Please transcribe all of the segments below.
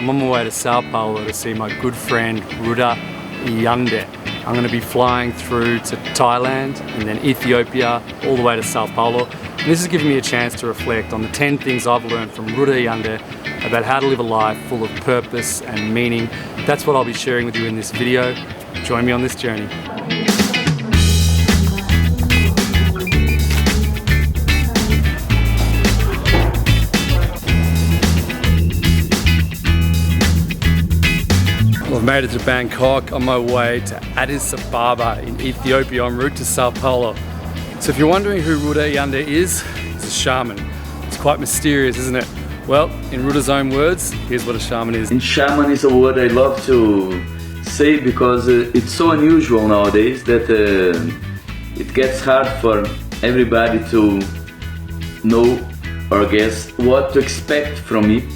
I'm on my way to Sao Paulo to see my good friend Rudá Iandé. I'm going to be flying through to Thailand and then Ethiopia all the way to Sao Paulo. And this is giving me a chance to reflect on the 10 things I've learned from Rudá Iandé about how to live a life full of purpose and meaning. That's what I'll be sharing with you in this video. Join me on this journey. I've made it to Bangkok on my way to Addis Ababa in Ethiopia en route to Sao Paulo. So if you're wondering who Rudá Iandé is, he's a shaman. It's quite mysterious, isn't it? Well, in Ruda's own words, here's what a shaman is. And shaman is a word I love to say because it's so unusual nowadays that it gets hard for everybody to know or guess what to expect from me.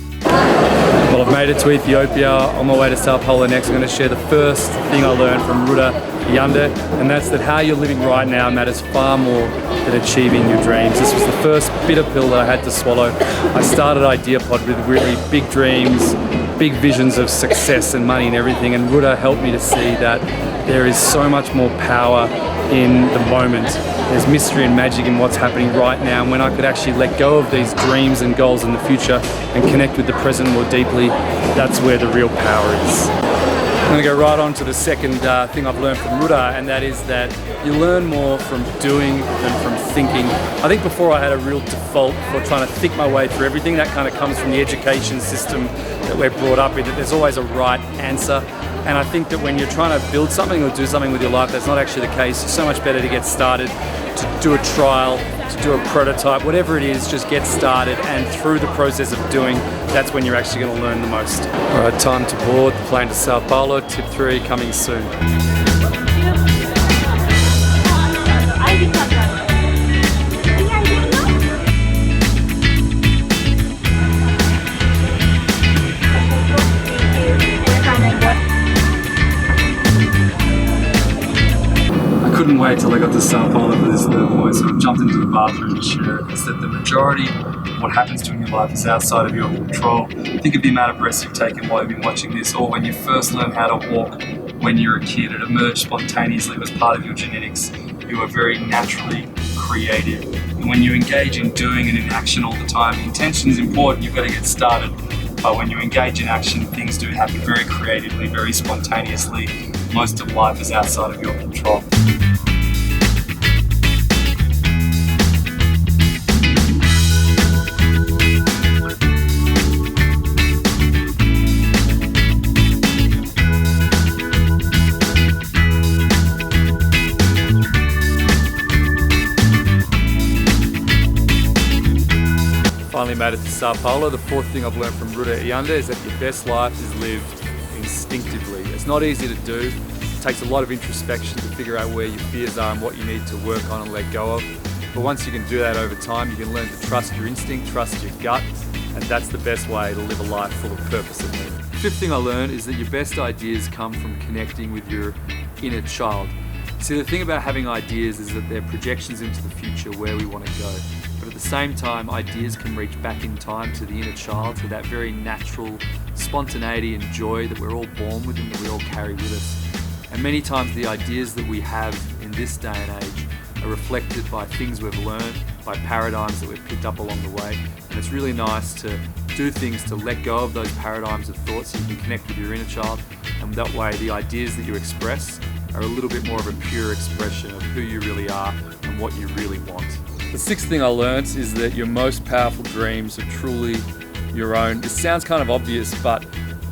Well, I've made it to Ethiopia. On my way to Sao Paulo next, I'm going to share the first thing I learned from Rudá Iandé, and that's that how you're living right now matters far more than achieving your dreams. This was the first bitter pill that I had to swallow. I started IdeaPod with really big dreams, big visions of success and money and everything, and Rudá helped me to see that there is so much more power in the moment. There's mystery and magic in what's happening right now, and when I could actually let go of these dreams and goals in the future and connect with the present more deeply, that's where the real power is. I'm going to go right on to the second thing I've learned from Rudá, and that is that you learn more from doing than from thinking. I think before I had a real default for trying to think my way through everything. That kind of comes from the education system that we're brought up in, that there's always a right answer. And I think that when you're trying to build something or do something with your life, that's not actually the case. It's so much better to get started, to do a trial, to do a prototype, whatever it is, just get started, and through the process of doing, that's when you're actually going to learn the most. All right, time to board the plane to Sao Paulo. Tip 3 coming soon. I couldn't wait till I got to Sao Paulo for this little boy, so I jumped into the bathroom to share it. It's that the majority of what happens to you in your life is outside of your control. Think of the amount of breaths you've taken while you've been watching this, or when you first learned how to walk when you were a kid. It emerged spontaneously. It was part of your genetics. You are very naturally creative. And when you engage in doing and in action all the time, the intention is important. You've got to get started. But when you engage in action, things do happen very creatively, very spontaneously. Most of life is outside of your control. Finally made it to Sao Paulo. The fourth thing I've learned from Rudá Iandé is that your best life is lived instinctively. It's not easy to do. It takes a lot of introspection to figure out where your fears are and what you need to work on and let go of. But once you can do that over time, you can learn to trust your instinct, trust your gut, and that's the best way to live a life full of purpose and meaning. The fifth thing I learned is that your best ideas come from connecting with your inner child. See, the thing about having ideas is that they're projections into the future where we want to go. But at the same time, ideas can reach back in time to the inner child, to that very natural spontaneity and joy that we're all born with and that we all carry with us. And many times the ideas that we have in this day and age are reflected by things we've learned, by paradigms that we've picked up along the way. And it's really nice to do things to let go of those paradigms of thoughts so you can connect with your inner child. And that way the ideas that you express are a little bit more of a pure expression of who you really are and what you really want. The sixth thing I learned is that your most powerful dreams are truly your own. This sounds kind of obvious, but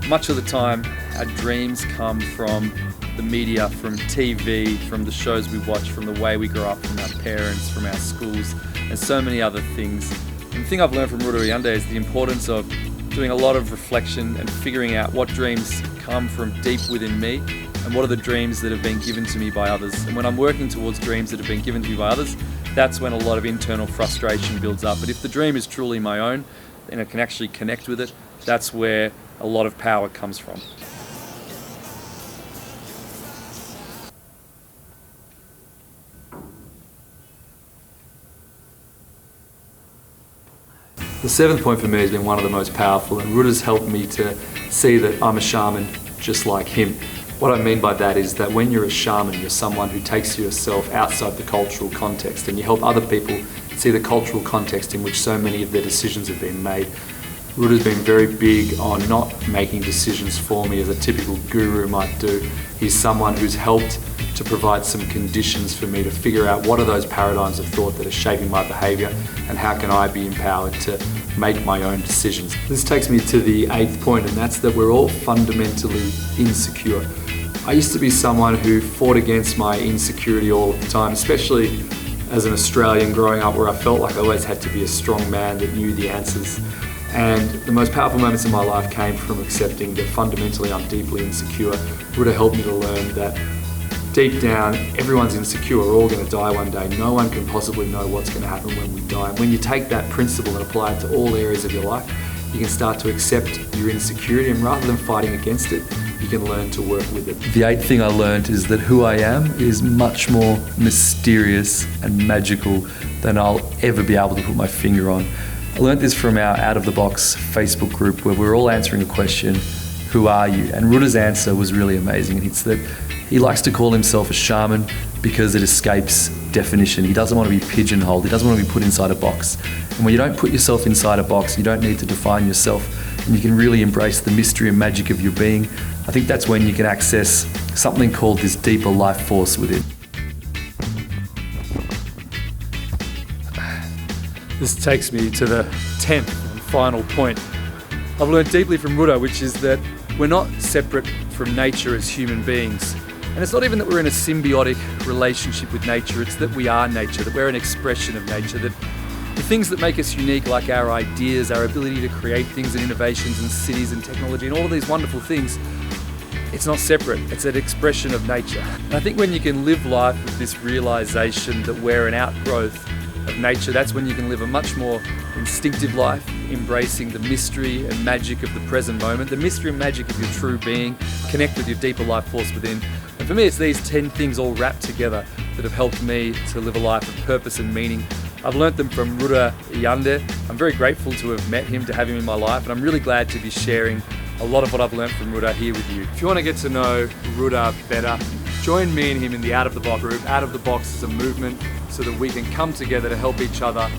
much of the time our dreams come from the media, from TV, from the shows we watch, from the way we grow up, from our parents, from our schools, and so many other things. And the thing I've learned from Rudá Iandé is the importance of doing a lot of reflection and figuring out what dreams come from deep within me and what are the dreams that have been given to me by others. And when I'm working towards dreams that have been given to me by others, that's when a lot of internal frustration builds up. But if the dream is truly my own and I can actually connect with it, that's where a lot of power comes from. The seventh point for me has been one of the most powerful, and Ruda's helped me to see that I'm a shaman just like him. What I mean by that is that when you're a shaman, you're someone who takes yourself outside the cultural context and you help other people see the cultural context in which so many of their decisions have been made. Ruda's been very big on not making decisions for me as a typical guru might do. He's someone who's helped to provide some conditions for me to figure out what are those paradigms of thought that are shaping my behaviour and how can I be empowered to make my own decisions. This takes me to the eighth point, and that's that we're all fundamentally insecure. I used to be someone who fought against my insecurity all the time, especially as an Australian growing up, where I felt like I always had to be a strong man that knew the answers. And the most powerful moments in my life came from accepting that fundamentally I'm deeply insecure. Ruda helped me to learn that deep down, everyone's insecure. We're all going to die one day. No one can possibly know what's going to happen when we die. And when you take that principle and apply it to all areas of your life, you can start to accept your insecurity, and rather than fighting against it, you can learn to work with it. The eighth thing I learned is that who I am is much more mysterious and magical than I'll ever be able to put my finger on. I learned this from our Out of the Box Facebook group, where we're all answering a question, who are you? And Ruda's answer was really amazing, and it's that he likes to call himself a shaman because it escapes definition. He doesn't want to be pigeonholed. He doesn't want to be put inside a box. And when you don't put yourself inside a box, you don't need to define yourself, and you can really embrace the mystery and magic of your being. I think that's when you can access something called this deeper life force within. This takes me to the 10th and final point. I've learned deeply from Ruda, which is that we're not separate from nature as human beings. And it's not even that we're in a symbiotic relationship with nature, it's that we are nature, that we're an expression of nature, that the things that make us unique, like our ideas, our ability to create things and innovations and cities and technology and all of these wonderful things, it's not separate, it's an expression of nature. And I think when you can live life with this realization that we're an outgrowth of nature, that's when you can live a much more instinctive life, embracing the mystery and magic of the present moment, the mystery and magic of your true being, connect with your deeper life force within. And for me, it's these 10 things all wrapped together that have helped me to live a life of purpose and meaning. I've learnt them from Rudá Iandé. I'm very grateful to have met him, to have him in my life, and I'm really glad to be sharing a lot of what I've learnt from Ruda here with you. If you want to get to know Ruda better, join me and him in the Out of the Box group. Out of the Box is a movement so that we can come together to help each other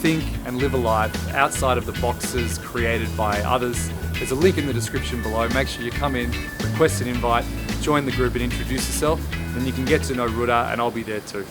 think and live a life outside of the boxes created by others. There's a link in the description below. Make sure you come in, request an invite, join the group and introduce yourself, and you can get to know Ruda, and I'll be there too.